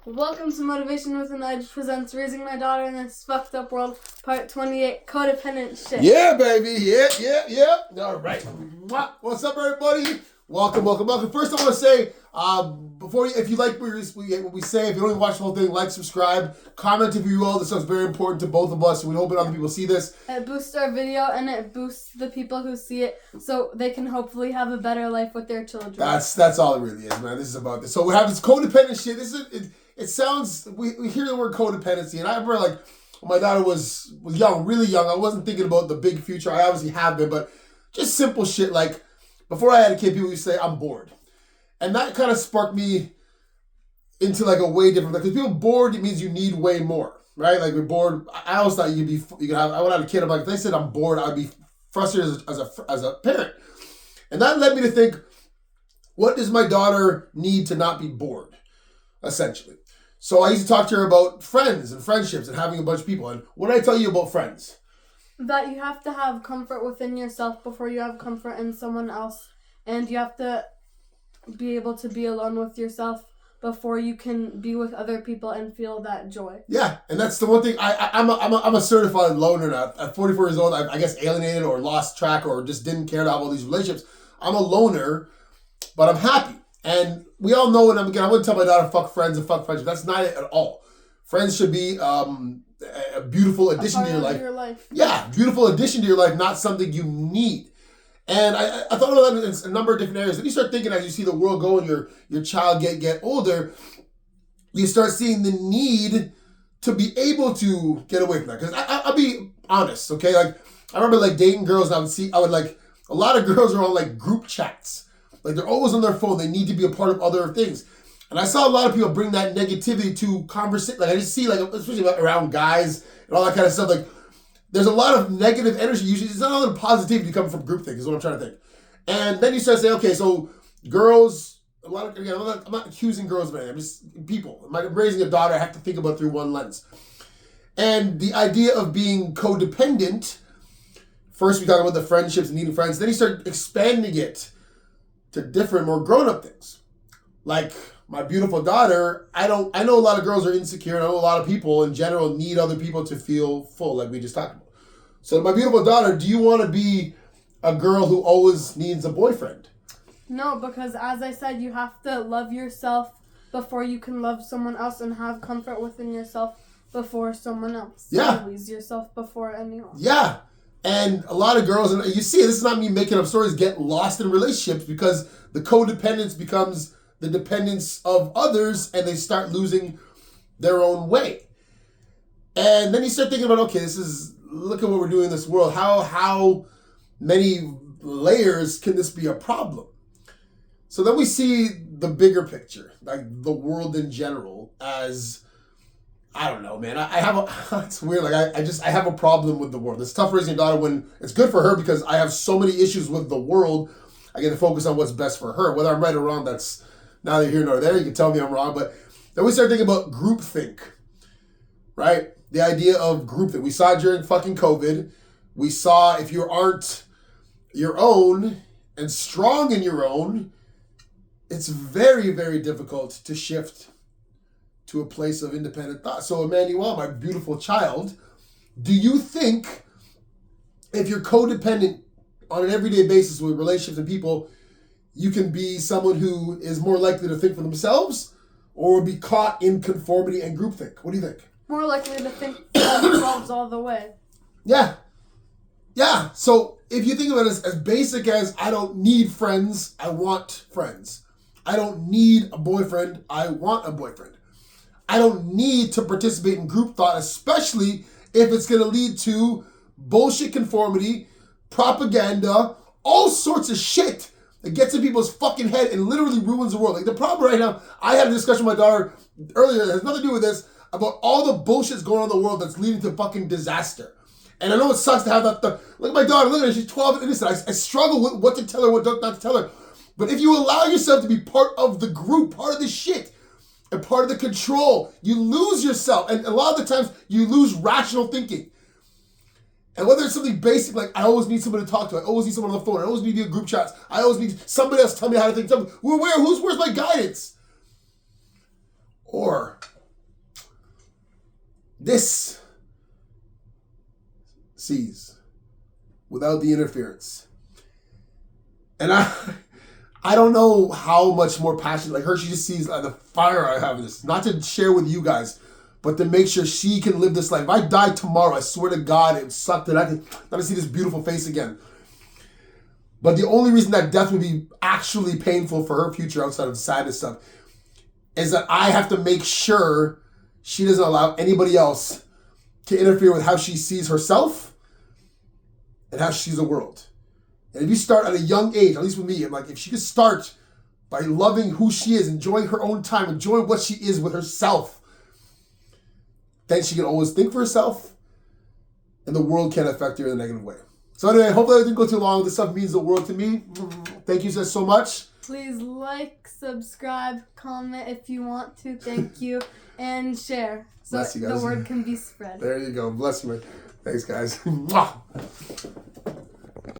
Welcome to Motivation with an I presents Raising My Daughter in This Fucked Up World, Part 28, Codependent Sh. Yeah, baby. Yeah. All right. What's up, everybody? Welcome. First, I want to say, if you like what we say, if you don't even watch the whole thing, like, subscribe, comment if you will. This stuff's very important to both of us, and we hope that other people see this. It boosts our video, and it boosts the people who see it, so they can hopefully have a better life with their children. That's all it really is, man. This is about this. So we have this codependent shit. It sounds, we hear the word codependency, and I remember, like, when my daughter was young, really young, I wasn't thinking about the big future. I obviously have been, but just simple shit like, before I had a kid, people used to say, I'm bored. And that kind of sparked me into, like, a way different, because people bored, it means you need way more, right? Like, we're bored. I always thought I would have a kid, I'm like, if they said I'm bored, I'd be frustrated as a parent. And that led me to think, what does my daughter need to not be bored, essentially? So I used to talk to her about friends and friendships and having a bunch of people. And what did I tell you about friends? That you have to have comfort within yourself before you have comfort in someone else. And you have to be able to be alone with yourself before you can be with other people and feel that joy. Yeah, and that's the one thing. I'm a certified loner now. At 44 years old, I guess alienated or lost track or just didn't care to have all these relationships. I'm a loner, but I'm happy. And we all know, and I wouldn't tell my daughter fuck friends and fuck friendships. That's not it at all. Friends should be a beautiful addition to your life. Yeah, beautiful addition to your life, not something you need. And I thought about that in a number of different areas. And you start thinking as you see the world go and your child get older, you start seeing the need to be able to get away from that. Because I'll be honest, okay? Like, I remember, like, dating girls, and I would like, a lot of girls are on, like, group chats. Like, they're always on their phone. They need to be a part of other things. And I saw a lot of people bring that negativity to conversation. Like, I just see, like, especially around guys and all that kind of stuff. Like, there's a lot of negative energy. Usually, it's not a lot of positivity coming from groupthink, is what I'm trying to think. And then you start saying, okay, so girls, I'm not accusing girls of anything. I'm just people. I'm raising a daughter. I have to think about it through one lens. And the idea of being codependent, first we talk about the friendships and needing friends. Then you start expanding it to different, more grown-up things. Like my beautiful daughter, I know a lot of girls are insecure, and I know a lot of people in general need other people to feel full, like we just talked about. So my beautiful daughter, do you want to be a girl who always needs a boyfriend? No, because as I said, you have to love yourself before you can love someone else and have comfort within yourself before someone else. Yeah. Always yourself before anyone. Yeah. And a lot of girls, and you see, this is not me making up stories, get lost in relationships because the codependence becomes the dependence of others and they start losing their own way. And then you start thinking about, okay, look at what we're doing in this world. How many layers can this be a problem? So then we see the bigger picture, like the world in general as, I don't know, man. It's weird. Like I have a problem with the world. It's tough raising a daughter when it's good for her because I have so many issues with the world. I get to focus on what's best for her. Whether I'm right or wrong, that's neither here nor there. You can tell me I'm wrong. But then we start thinking about groupthink, right? The idea of groupthink. We saw it during fucking COVID. We saw if you aren't your own and strong in your own, it's very, very difficult to shift to a place of independent thought. So Emmanuel, my beautiful child, do you think if you're codependent on an everyday basis with relationships and people, you can be someone who is more likely to think for themselves or be caught in conformity and groupthink? What do you think? More likely to think for themselves all the way. Yeah. So if you think of it as basic as I don't need friends, I want friends. I don't need a boyfriend, I want a boyfriend. I don't need to participate in group thought, especially if it's going to lead to bullshit conformity, propaganda, all sorts of shit that gets in people's fucking head and literally ruins the world. Like the problem right now, I had a discussion with my daughter earlier that has nothing to do with this, about all the bullshit's going on in the world that's leading to fucking disaster. And I know it sucks to have that. Look at my daughter, look at her, she's 12 and innocent. I struggle with what to tell her, what not to tell her. But if you allow yourself to be part of the group, part of the shit, and part of the control, you lose yourself. And a lot of the times, you lose rational thinking. And whether it's something basic, like I always need someone to talk to, I always need someone on the phone, I always need to do group chats, I always need somebody else to tell me how to think. Where's my guidance? Or this sees without the interference. And I don't know how much more passionate, like her, she just sees the fire I have in this. Not to share with you guys, but to make sure she can live this life. If I die tomorrow, I swear to God, it would suck that I can not to see this beautiful face again. But the only reason that death would be actually painful for her future outside of sadness stuff is that I have to make sure she doesn't allow anybody else to interfere with how she sees herself and how she sees the world. And if you start at a young age, at least with me, I'm like, if she could start by loving who she is, enjoying her own time, enjoying what she is with herself, then she can always think for herself, and the world can't affect her in a negative way. So anyway, hopefully I didn't go too long. This stuff means the world to me. Thank you guys so much. Please like, subscribe, comment if you want to. Thank you. And share so Bless you guys. The word can be spread. There you go. Bless you, man. Thanks, guys.